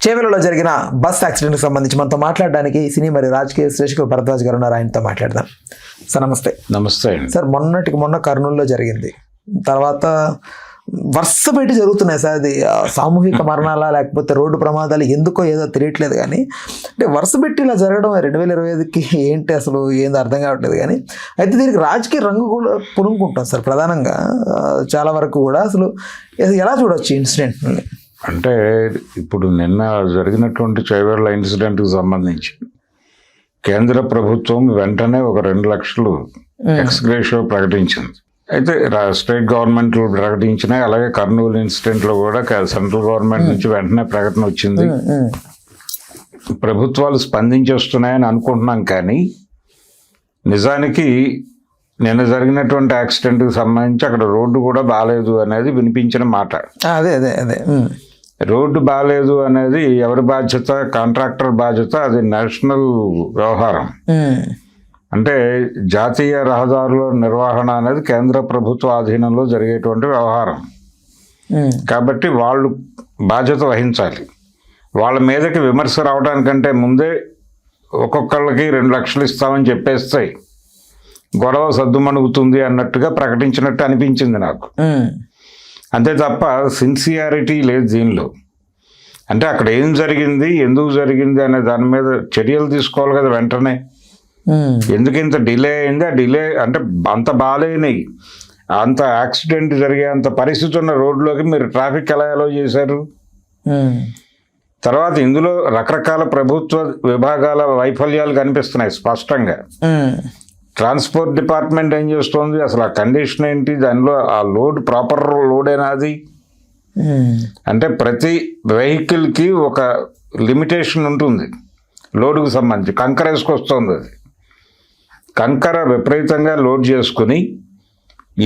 చేవెళ్లలో జరిగిన బస్ యాక్సిడెంట్కి సంబంధించి మనతో మాట్లాడడానికి సినీ మరియు రాజకీయ శ్రేష్ఠులు భరద్వాజ్ గారు ఉన్నారు. ఆయనతో మాట్లాడదాం. సార్ నమస్తే. నమస్తే సార్. మొన్న కర్నూలులో జరిగింది, తర్వాత వరుస పెట్టి జరుగుతున్నాయి సార్. అది సామూహిక మరణాలా లేకపోతే రోడ్డు ప్రమాదాలు ఎందుకో ఏదో తెలియట్లేదు, కానీ అంటే వరుస పెట్టి ఇలా జరగడం 2025కి ఏంటి అసలు ఏందో అర్థం కావట్లేదు. కానీ అయితే దీనికి రాజకీయ రంగు కూడా పుణుకుంటాం సార్. ప్రధానంగా చాలా వరకు కూడా అసలు ఎలా చూడవచ్చు ఇన్సిడెంట్ని? అంటే ఇప్పుడు నిన్న జరిగినటువంటి చేవెళ్ల ఇన్సిడెంట్కి సంబంధించి కేంద్ర ప్రభుత్వం వెంటనే ఒక 2 లక్షలు ఎక్స్గ్రేషియో ప్రకటించింది. అయితే స్టేట్ గవర్నమెంట్లు ప్రకటించినాయి, అలాగే కర్నూలు ఇన్సిడెంట్లో కూడా సెంట్రల్ గవర్నమెంట్ నుంచి వెంటనే ప్రకటన వచ్చింది. ప్రభుత్వాలు స్పందించేస్తున్నాయని అనుకుంటున్నాం, కానీ నిజానికి నిన్న జరిగినటువంటి యాక్సిడెంట్కి సంబంధించి అక్కడ రోడ్డు కూడా బాగాలేదు అనేది వినిపించిన మాట. అదే అదే అదే రోడ్డు బాగాలేదు అనేది ఎవరి బాధ్యత? కాంట్రాక్టర్ బాధ్యత. అది నేషనల్ వ్యవహారం. అంటే జాతీయ రహదారుల నిర్వహణ అనేది కేంద్ర ప్రభుత్వ ఆధీనంలో జరిగేటువంటి వ్యవహారం. కాబట్టి వాళ్ళు బాధ్యత వహించాలి. వాళ్ళ మీదకి విమర్శ రావడానికంటే ముందే ఒక్కొక్కళ్ళకి 2 లక్షలు ఇస్తామని చెప్పేస్తాయి, గొడవ సద్దుమణుగుతుంది అన్నట్టుగా ప్రకటించినట్టు అనిపించింది నాకు. అంతే తప్ప సిన్సియారిటీ లేదు దీనిలో. అంటే అక్కడ ఏం జరిగింది, ఎందుకు జరిగింది అనే దాని మీద చర్యలు తీసుకోవాలి కదా వెంటనే. ఎందుకు ఇంత డిలే అయింది? ఆ డిలే అంటే అంత బాగాలేనివి, అంత యాక్సిడెంట్ జరిగే అంత పరిస్థితి ఉన్న రోడ్లోకి మీరు ట్రాఫిక్ ఎలా అలౌ చేశారు? తర్వాత ఇందులో రకరకాల ప్రభుత్వ విభాగాల వైఫల్యాలు కనిపిస్తున్నాయి స్పష్టంగా. ట్రాన్స్పోర్ట్ డిపార్ట్మెంట్ ఏం చేస్తుంది, అసలు ఆ కండిషన్ ఏంటి, దానిలో ఆ లోడ్ ప్రాపర్ లోడేనా అది? అంటే ప్రతి వెహికల్కి ఒక లిమిటేషన్ ఉంటుంది లోడుకు సంబంధించి. కంకర వేసుకొస్తుంది, అది కంకర విపరీతంగా లోడ్ చేసుకుని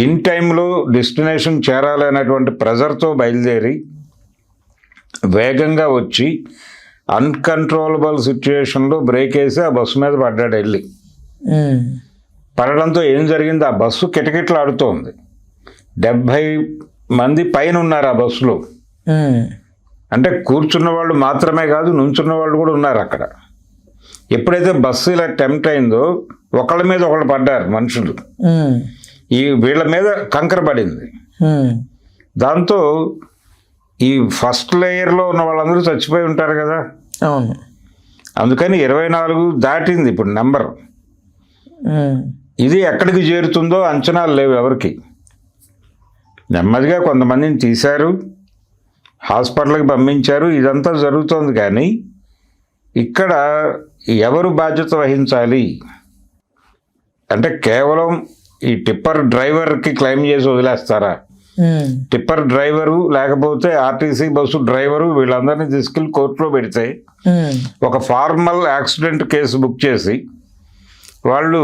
ఇన్ టైంలో డెస్టినేషన్ చేరాలి అనేటువంటి ప్రెజర్తో బయలుదేరి వేగంగా వచ్చి అన్కంట్రోలబుల్ సిచ్యుయేషన్లో బ్రేక్ వేసి ఆ బస్సు మీద పడ్డాడు. వెళ్ళి పడడంతో ఏం జరిగింది, ఆ బస్సు కిటకిటలాడుతోంది. 70 మంది పైన ఉన్నారు ఆ బస్సులో. అంటే కూర్చున్న వాళ్ళు మాత్రమే కాదు, నుంచున్న వాళ్ళు కూడా ఉన్నారు అక్కడ. ఎప్పుడైతే బస్సు ఇలా టెంప్ట్ అయిందో ఒకళ్ళ మీద ఒకళ్ళు పడ్డారు మనుషులు. ఈ వీళ్ళ మీద కంకర పడింది. దాంతో ఈ ఫస్ట్ లేయర్లో ఉన్న వాళ్ళందరూ చచ్చిపోయి ఉంటారు కదా. అవును. అందుకని 24 దాటింది ఇప్పుడు నెంబర్. ఇది ఎక్కడికి చేరుతుందో అంచనాలు లేవు ఎవరికి. నెమ్మదిగా కొంతమందిని తీశారు, హాస్పిటల్కి పంపించారు, ఇదంతా జరుగుతోంది. కానీ ఇక్కడ ఎవరు బాధ్యత వహించాలి అంటే కేవలం ఈ టిప్పర్ డ్రైవర్కి క్లెయిమ్ చేసి వదిలేస్తారా? టిప్పర్ డ్రైవరు లేకపోతే ఆర్టీసీ బస్సు డ్రైవరు వీళ్ళందరినీ తీసుకెళ్ళి కోర్టులో పెడితే ఒక ఫార్మల్ యాక్సిడెంట్ కేసు బుక్ చేసి వాళ్ళు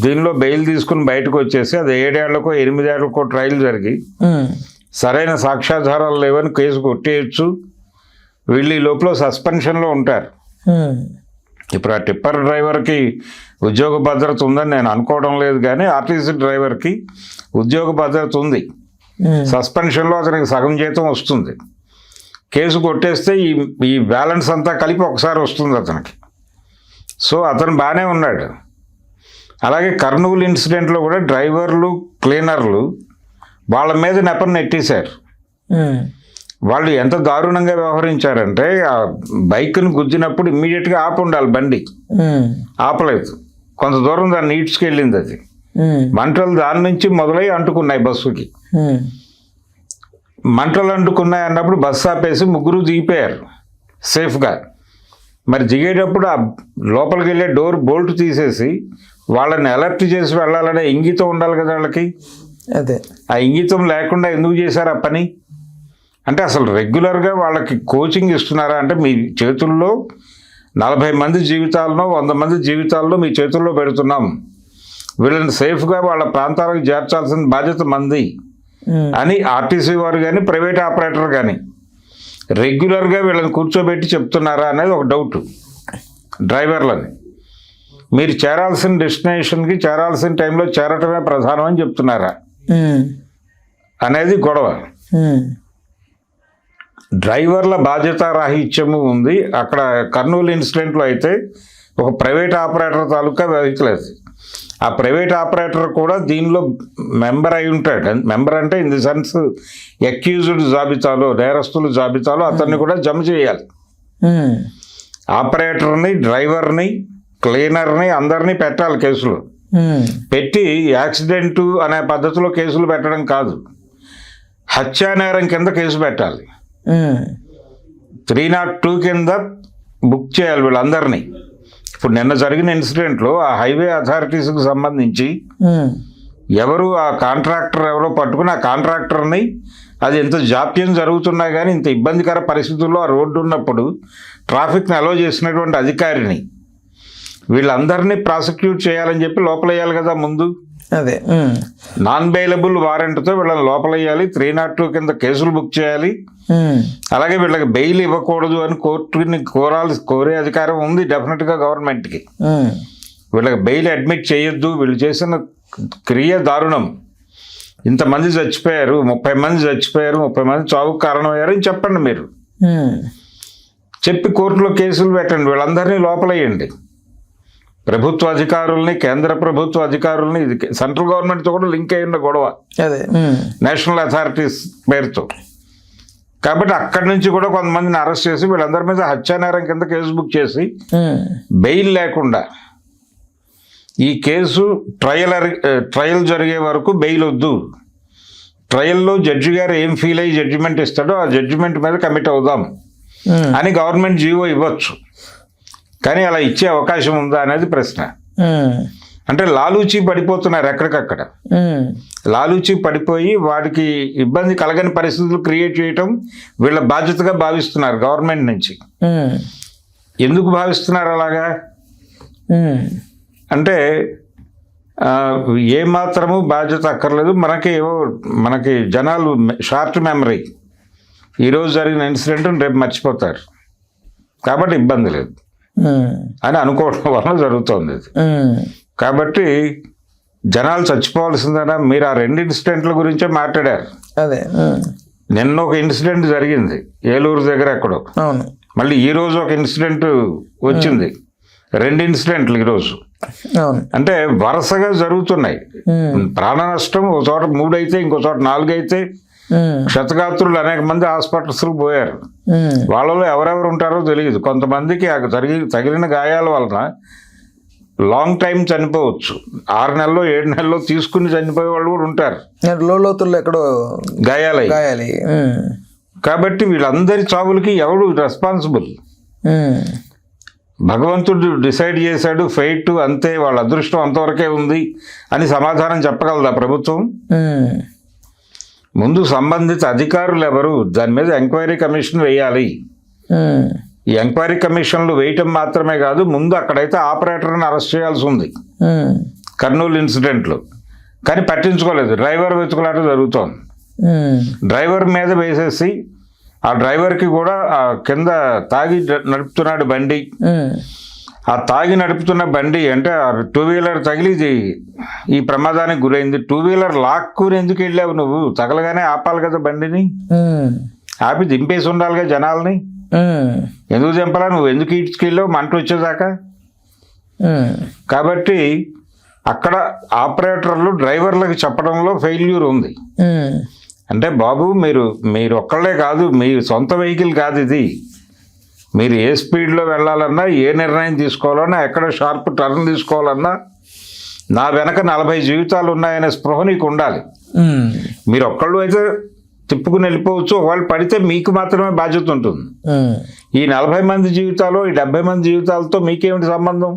దీనిలో బెయిల్ తీసుకుని బయటకు వచ్చేసి అది 7 ఏళ్లకో 8 ఏళ్లకో ట్రయల్ జరిగి సరైన సాక్ష్యాధారాలు లేవని కేసు కొట్టేయచ్చు. వీళ్ళు ఈ లోపల సస్పెన్షన్లో ఉంటారు. ఇప్పుడు ఆ టిప్పర్ డ్రైవర్కి ఉద్యోగ భద్రత ఉందని నేను అనుకోవడం లేదు, కానీ ఆర్టీసీ డ్రైవర్కి ఉద్యోగ భద్రత ఉంది. సస్పెన్షన్లో అతనికి సగం జీతం వస్తుంది. కేసు కొట్టేస్తే ఈ బ్యాలెన్స్ అంతా కలిపి ఒకసారి వస్తుంది అతనికి. సో అతను బాగానే ఉన్నాడు. అలాగే కర్నూలు ఇన్సిడెంట్లో కూడా డ్రైవర్లు క్లీనర్లు వాళ్ళ మీద నెపం నెట్టేశారు. వాళ్ళు ఎంత దారుణంగా వ్యవహరించారంటే ఆ బైక్ను గుద్దినప్పుడు ఇమ్మీడియట్గా ఆపి ఉండాలి, బండి ఆపలేదు. కొంత దూరం దాన్ని ఈడ్చుకెళ్ళింది. అది మంటలు దాని నుంచి మొదలై అంటుకున్నాయి బస్సుకి. మంటలు అంటుకున్నాయి అన్నప్పుడు బస్సు ఆపేసి ముగ్గురు దిగిపోయారు సేఫ్గా. మరి దిగేటప్పుడు ఆ లోపలికి వెళ్ళే డోర్ బోల్ట్ తీసేసి వాళ్ళని అలర్ట్ చేసి వెళ్ళాలనే ఇంగితం ఉండాలి కదా వాళ్ళకి. అదే ఆ ఇంగితం లేకుండా ఎందుకు చేశారు ఆ పని? అంటే అసలు రెగ్యులర్గా వాళ్ళకి కోచింగ్ ఇస్తున్నారా? అంటే మీ చేతుల్లో 40 మంది జీవితాలను 100 మంది జీవితాలను మీ చేతుల్లో పెడుతున్నాం, వీళ్ళని సేఫ్గా వాళ్ళ ప్రాంతాలకు చేర్చాల్సిన బాధ్యత మంది అని ఆర్టీసీ వారు కానీ ప్రైవేట్ ఆపరేటర్ కానీ రెగ్యులర్గా వీళ్ళని కూర్చోబెట్టి చెప్తున్నారా అనేది ఒక డౌట్ డ్రైవర్లని. మీరు చేరాల్సిన డెస్టినేషన్కి చేరాల్సిన టైంలో చేరటమే ప్రధానం అని చెప్తున్నారా అనేది గొడవ. డ్రైవర్ల బాధ్యత రాహిత్యము ఉంది. అక్కడ కర్నూలు ఇన్సిడెంట్లో అయితే ఒక ప్రైవేట్ ఆపరేటర్ తాలూకా వెహికల్ అది. ఆ ప్రైవేట్ ఆపరేటర్ కూడా దీనిలో మెంబర్ అయి ఉంటాడు. మెంబర్ అంటే ఇన్ ది సెన్స్ అక్యూజ్డ్ జాబితాలో, నేరస్తుల జాబితాలో అతన్ని కూడా జమ చేయాలి. ఆపరేటర్ని, డ్రైవర్ని, క్లీనర్ని అందరినీ పెట్టాలి కేసులు. పెట్టి యాక్సిడెంటు అనే పద్ధతిలో కేసులు పెట్టడం కాదు, హత్యానేరం కింద కేసు పెట్టాలి. 302 కింద బుక్ చేయాలి వీళ్ళందరినీ. ఇప్పుడు నిన్న జరిగిన ఇన్సిడెంట్లో ఆ హైవే అథారిటీస్కి సంబంధించి ఎవరు ఆ కాంట్రాక్టర్ ఎవరో పట్టుకుని ఆ కాంట్రాక్టర్ని, అది ఎంత జాప్యం జరుగుతున్నా కానీ ఇంత ఇబ్బందికర పరిస్థితుల్లో ఆ రోడ్డు ఉన్నప్పుడు ట్రాఫిక్ని అలో చేసినటువంటి అధికారిని వీళ్ళందరినీ ప్రాసిక్యూట్ చేయాలని చెప్పి లోపలయ్యాలి కదా ముందు. అదే నాన్ బెయిలబుల్ వారెంట్తో వీళ్ళని లోపలయ్యాలి, 302 కింద కేసులు బుక్ చేయాలి. అలాగే వీళ్ళకి బెయిల్ ఇవ్వకూడదు అని కోర్టుని కోరే అధికారం ఉంది డెఫినెట్గా గవర్నమెంట్కి. వీళ్ళకి బెయిల్ అడ్మిట్ చేయొద్దు, వీళ్ళు చేసిన క్రియ దారుణం, ఇంతమంది చచ్చిపోయారు, 30 మంది చచ్చిపోయారు, 30 మంది చావుకు కారణమయ్యారు అని చెప్పండి మీరు. చెప్పి కోర్టులో కేసులు పెట్టండి, వీళ్ళందరినీ లోపలయ్యండి. ప్రభుత్వ అధికారుల్ని, కేంద్ర ప్రభుత్వ అధికారుల్ని, ఇది సెంట్రల్ గవర్నమెంట్తో కూడా లింక్ అయి ఉన్న గొడవ, అదే నేషనల్ అథారిటీస్ పేరుతో. కాబట్టి అక్కడి నుంచి కూడా కొంతమందిని అరెస్ట్ చేసి వీళ్ళందరి మీద హత్యానేరం కింద కేసు బుక్ చేసి బెయిల్ లేకుండా ఈ కేసు ట్రయల్ జరిగే వరకు బెయిల్ వద్దు, ట్రయల్లో జడ్జి గారు ఏం ఫీల్ అయ్యి జడ్జిమెంట్ ఇస్తాడో ఆ జడ్జిమెంట్ మీద కమిట్ అవుదాం అని గవర్నమెంట్ జీవో ఇవ్వచ్చు. కానీ అలా ఇచ్చే అవకాశం ఉందా అనేది ప్రశ్న. అంటే లాలూచి పడిపోతున్నారు ఎక్కడికక్కడ. లాలూచి పడిపోయి వాడికి ఇబ్బంది కలగని పరిస్థితులు క్రియేట్ చేయటం వీళ్ళ బాధ్యతగా భావిస్తున్నారు గవర్నమెంట్ నుంచి. ఎందుకు భావిస్తున్నారు అలాగా అంటే ఏమాత్రము బాధ్యత అక్కర్లేదు. మనకి జనాలు షార్ట్ మెమరీ, ఈరోజు జరిగిన ఇన్సిడెంట్ రేపు మర్చిపోతారు కాబట్టి ఇబ్బంది లేదు అని అనుకోవడం వల్ల జరుగుతుంది ఇది. కాబట్టి జనాలు చచ్చిపోవాల్సిందేనా? మీరు ఆ 2 ఇన్సిడెంట్ల గురించే మాట్లాడారు. అదే నిన్న ఒక ఇన్సిడెంట్ జరిగింది ఏలూరు దగ్గర ఎక్కడో, మళ్ళీ ఈ రోజు ఒక ఇన్సిడెంట్ వచ్చింది. 2 ఇన్సిడెంట్లు ఈరోజు. అంటే వరుసగా జరుగుతున్నాయి. ప్రాణ నష్టం ఒక చోట 3 అయితే, ఇంకో చోట 4 అయితే, క్షతగాత్రులు అనేక మంది హాస్పిటల్స్కి పోయారు. వాళ్ళలో ఎవరెవరు ఉంటారో తెలియదు. కొంతమందికి తగిలిన గాయాల వలన లాంగ్ టైం చనిపోవచ్చు, 6 నెలల్లో 7 నెలల్లో తీసుకుని చనిపోయే వాళ్ళు కూడా ఉంటారు, లోతుల్లో ఎక్కడో గాయాలి. కాబట్టి వీళ్ళందరి చావులకి ఎవడు రెస్పాన్సిబుల్? భగవంతుడు డిసైడ్ చేశాడు, ఫెయిట్ అంతే, వాళ్ళ అదృష్టం అంతవరకే ఉంది అని సమాధానం చెప్పగలదా ప్రభుత్వం? ముందు సంబంధిత అధికారులు ఎవరు, దాని మీద ఎంక్వైరీ కమిషన్ వేయాలి. ఈ ఎంక్వైరీ కమిషన్లు వేయటం మాత్రమే కాదు, ముందు అక్కడైతే ఆపరేటర్ని అరెస్ట్ చేయాల్సి ఉంది కర్నూలు ఇన్సిడెంట్లో, కానీ పట్టించుకోలేదు. డ్రైవర్ వెతుకులాట జరుగుతోంది. డ్రైవర్ మీద వేసేసి ఆ డ్రైవర్కి కూడా కింద తాగి నడుపుతున్నాడు బండి. ఆ తాగి నడుపుతున్న బండి అంటే 2 వీలర్ తగిలి ఈ ప్రమాదానికి గురైంది. 2 వీలర్ లాక్కుని ఎందుకు వెళ్ళావు నువ్వు? తగలగానే ఆపాలి కదా బండిని, ఆపి దింపేసి ఉండాలిగా జనాల్ని. ఎందుకు చంపాలా? నువ్వు ఎందుకు ఈడ్చుకెళ్ళావు మంట వచ్చేదాకా? కాబట్టి అక్కడ ఆపరేటర్లు డ్రైవర్లకు చెప్పడంలో ఫెయిల్యూర్ ఉంది. అంటే బాబు మీరు ఒక్కళ్ళే కాదు, మీ సొంత వెహికల్ కాదు ఇది. మీరు ఏ స్పీడ్లో వెళ్ళాలన్నా, ఏ నిర్ణయం తీసుకోవాలన్నా, ఎక్కడ షార్ప్ టర్న్ తీసుకోవాలన్నా నా వెనక 40 జీవితాలు ఉన్నాయనే స్పృహ నీకు ఉండాలి. మీరు ఒక్కళ్ళు అయితే తిప్పుకుని వెళ్ళిపోవచ్చు, ఒకవేళ పడితే మీకు మాత్రమే బాధ్యత ఉంటుంది. ఈ 40 మంది జీవితాలు, ఈ 70 మంది జీవితాలతో మీకేమిటి సంబంధం?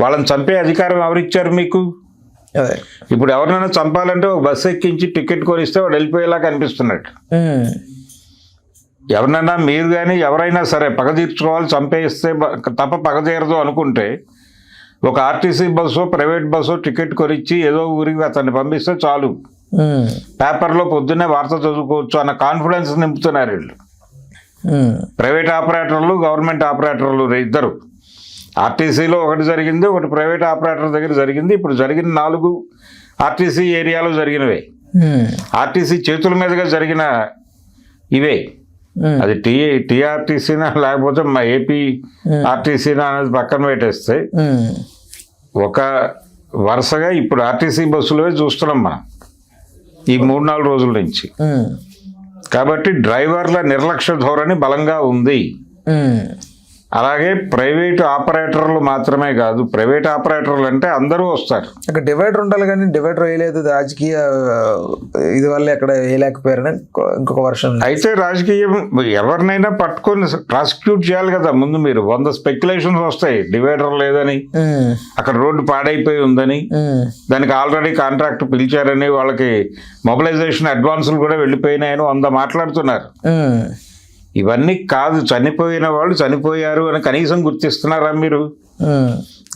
వాళ్ళని చంపే అధికారం ఎవరిచ్చారు మీకు? ఇప్పుడు ఎవరినైనా చంపాలంటే ఒక బస్సు ఎక్కించి టికెట్ కొనిస్తే వాడు వెళ్ళిపోయేలా కనిపిస్తున్నట్టు. ఎవరినైనా మీరు కానీ ఎవరైనా సరే పగ తీర్చుకోవాలి, చంపేస్తే తప్ప పగ తీరదు అనుకుంటే ఒక RTC bus, private bus ticket కొనిచ్చి ఏదో ఊరికి అతన్ని పంపిస్తే చాలు, పేపర్లో పొద్దున్నే వార్త చదువుకోవచ్చు అన్న కాన్ఫిడెన్స్ నింపుతున్నారు వీళ్ళు. ప్రైవేట్ ఆపరేటర్లు, గవర్నమెంట్ ఆపరేటర్లు ఇద్దరు. ఆర్టీసీలో ఒకటి జరిగింది, ఒకటి ప్రైవేట్ ఆపరేటర్ దగ్గర జరిగింది. ఇప్పుడు జరిగిన 4 ఆర్టీసీ ఏరియాలో జరిగినవే, ఆర్టీసీ చేతుల మీదుగా జరిగిన ఇవే. అది టీఆర్టీసీనా లేకపోతే మా ఏపీ ఆర్టీసీనా అనేది పక్కన పెట్టేస్తే ఒక వరుసగా ఇప్పుడు ఆర్టీసీ బస్సులే చూస్తున్నాం మనం ఈ 3-4 రోజుల నుంచి. కాబట్టి డ్రైవర్ల నిర్లక్ష్య ధోరణి బలంగా ఉంది. అలాగే ప్రైవేటు ఆపరేటర్లు మాత్రమే కాదు, ప్రైవేట్ ఆపరేటర్లు అంటే అందరూ వస్తారు. అక్కడ డివైడర్ ఉండాలి కానీ డివైడర్ వేయలేదు, రాజకీయ ఇది వల్ల ఎక్కడ వేయలేకపోయారని ఇంకొక వర్షం. అయితే రాజకీయం ఎవరినైనా పట్టుకొని ప్రాసిక్యూట్ చేయాలి కదా. ముందు మీరు 100 స్పెక్యులేషన్స్ వస్తాయి, డివైడర్ లేదని, అక్కడ రోడ్డు పాడైపోయి ఉందని, దానికి ఆల్రెడీ కాంట్రాక్ట్ పిలిచారని, వాళ్ళకి మొబిలైజేషన్ అడ్వాన్సులు కూడా వెళ్ళిపోయినాయని 100 మాట్లాడుతున్నారు. ఇవన్నీ కాదు, చనిపోయిన వాళ్ళు చనిపోయారు అని కనీసం గుర్తిస్తున్నారా మీరు?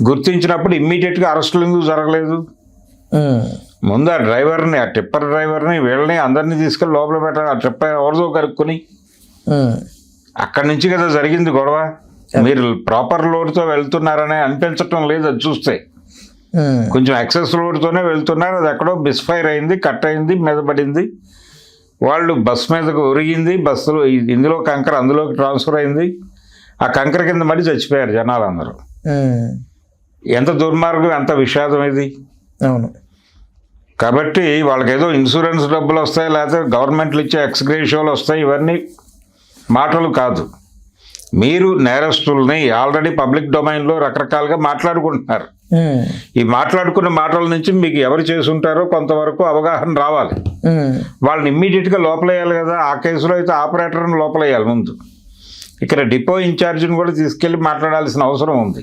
గుర్తించినప్పుడు ఇమ్మీడియట్గా అరెస్టులు ఎందుకు జరగలేదు? ముందు ఆ డ్రైవర్ని, ఆ టిప్పర్ డ్రైవర్ని, వీళ్ళని అందరినీ తీసుకెళ్ళి లోపల పెట్టాలి. ఆ టిప్పర్ ఎవరిదో కనుక్కొని అక్కడి నుంచి కదా జరిగింది గొడవ. మీరు ప్రాపర్ లోడ్తో వెళ్తున్నారని అనిపించటం లేదు. అది చూస్తే కొంచెం ఎక్సెస్ లోడ్తోనే వెళ్తున్నారు. అది ఎక్కడో మిస్ఫైర్ అయింది, కట్ అయింది, మీద పడింది. వాళ్ళు బస్ మీదకు ఒరిగింది, బస్సులో ఇందులో కంకర అందులోకి ట్రాన్స్ఫర్ అయింది. ఆ కంకర కింద మళ్ళీ చచ్చిపోయారు జనాలు అందరూ. ఎంత దుర్మార్గం, ఎంత విషాదం ఇది. అవును. కాబట్టి వాళ్ళకి ఏదో ఇన్సూరెన్స్ డబ్బులు వస్తాయి, లేకపోతే గవర్నమెంట్లు ఇచ్చే ఎక్స్గ్రేషియోలు వస్తాయి, ఇవన్నీ మాటలు కాదు. మీరు నేరస్తుల్ని ఆల్రెడీ పబ్లిక్ డొమైన్లో రకరకాలుగా మాట్లాడుకుంటున్నారు. ఈ మాట్లాడుకున్న మాటల నుంచి మీకు ఎవరు చేసుంటారో కొంతవరకు అవగాహన రావాలి. వాళ్ళని ఇమ్మీడియట్గా లోపలేయాలి కదా. ఆ కేసులో అయితే ఆపరేటర్ని లోపలేయాలి ముందు. ఇక్కడ డిపో ఇన్ఛార్జిని కూడా తీసుకెళ్ళి మాట్లాడాల్సిన అవసరం ఉంది.